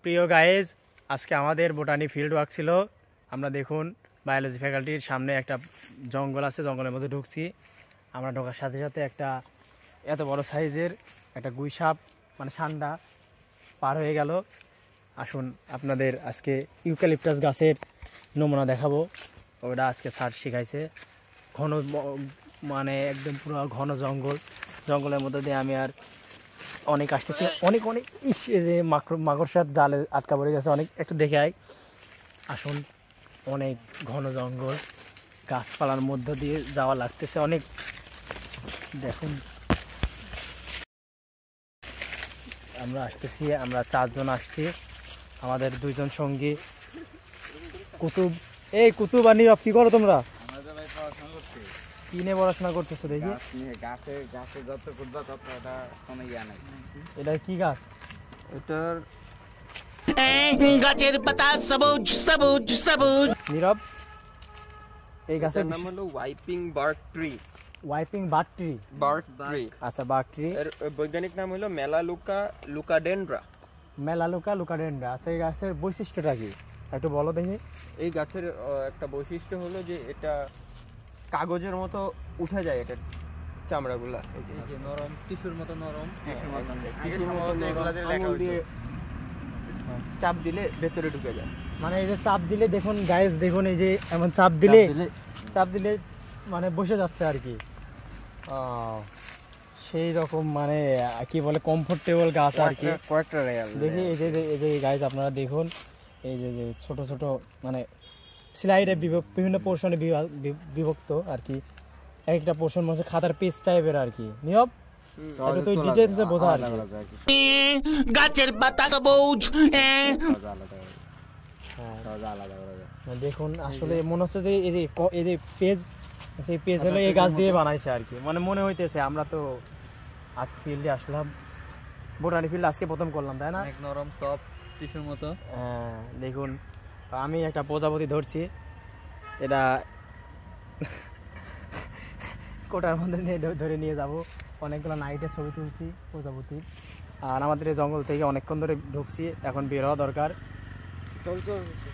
প্রিয় গাইজ, আজকে আমাদের বোটানি ফিল্ড ওয়ার্ক ছিল। আমরা দেখুন বায়োলজি ফ্যাকাল্টির সামনে একটা জঙ্গল আছে, জঙ্গলের মধ্যে ঢুকছি। আমরা ঢোকার সাথে সাথে একটা এত বড় সাইজের একটা গুইসাপ মানে সান্ডা পার হয়ে গেল। আসুন আপনাদের আজকে ইউক্যালিপটাস গাছের নমুনা দেখাবো। ওটা আজকে স্যার শিখাইছে। ঘন মানে একদম পুরো ঘন জঙ্গলের মধ্যে দিয়ে আমি আর অনেক আসতেছি, অনেক যে মাকড়সার জালে আটকা পড়ে গেছে, অনেক একটু দেখে আয়। আসুন, অনেক ঘন জঙ্গল, গাছপালার মধ্য দিয়ে যাওয়া লাগতেছে অনেক। দেখুন আমরা আসতেছি, আমরা 4 জন আসছি। আমাদের 2 জন সঙ্গী কুতুব। এই কুতুব আর নীরব, কি করো তোমরা? কি নিয়ে পড়াশোনা করতেছো দেখি? এটা কি গাছ? এটার গাছের পাতা সবুজ সবুজ সবুজ। নীরব, এই গাছের নাম হলো wiping bark tree. Wiping bark tree. Bark tree, আচ্ছা, বার্ক ট্রি। এর বৈজ্ঞানিক নাম হলো মেলালুকা লুকাডেন্ড্রা। মেলালুকা লুকাডেন্ড্রা। আচ্ছা, এই গাছের বৈশিষ্ট্যটা কি একটু বলো দেখি। এই গাছের একটা বৈশিষ্ট্য হলো যে এটা কাগজের মতো উঠে যায়, এটার চামড়াগুলা এই যে নরম, টিস্যুর মতো নরম। আঙুল দিয়ে চাপ দিলে ভেতরে ঢুকে যায়। মানে এই যে চাপ দিলে দেখুন গাইস, দেখুন এই যে এমন চাপ দিলে মানে বসে যাচ্ছে আর কি। সেই রকম মানে কি বলে কমফোর্টেবল গাছ আর কি। কয়েকটা দেখি এই যে গাইস আপনারা দেখুন, এই যে ছোট ছোট মানে স্লাইডে বিভিন্ন পোর্শনে বিভক্ত আর কি। একটা পোর্শন মনে হচ্ছে খাতার পেজ টাইপের আর কি। নীরব, একটু তুই ডিটেইলসে বোঝা আর কি। গাছের পাতা সবুজ। দেখুন আসলে মনে হচ্ছে যে এই যে পেজ হলো এই গাছ দিয়ে বানাইছে আর কি। মানে মনে হইতেছে আমরা তো আজকে ফিল্ডে আসলাম, বোটানি ফিল্ড আজকে প্রথম করলাম, তাই না? অনেক নরম, সফট, টিস্যুর মতো। হ্যাঁ, দেখুন আমি একটা প্রজাপতি ধরছি। এটা কোটার মধ্যে ধরে নিয়ে যাব। অনেকগুলো নাইটের ছবি তুলছি প্রজাপতির। আর আমাদের এই জঙ্গল থেকে অনেকক্ষণ ধরে ঢুকছি, এখন বের হওয়া দরকার।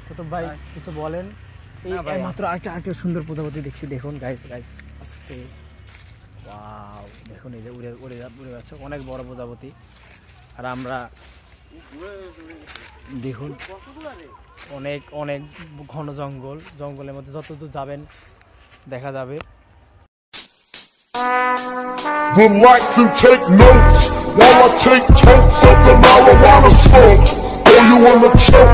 কুতুব ভাই কিছু বলেন। এই মাত্র একটা সুন্দর প্রজাপতি দেখছি, দেখুন গাইস আস্তে। ওয়াও, দেখুন এই যে উড়ে যাচ্ছে, অনেক বড় প্রজাপতি। আর আমরা দেখুন অনেক ঘন জঙ্গলের মধ্যে যতদূর যাবেন দেখা যাবে। Would like to take notes while I take totes of the marijuana smoke. Oh, you wanna choke?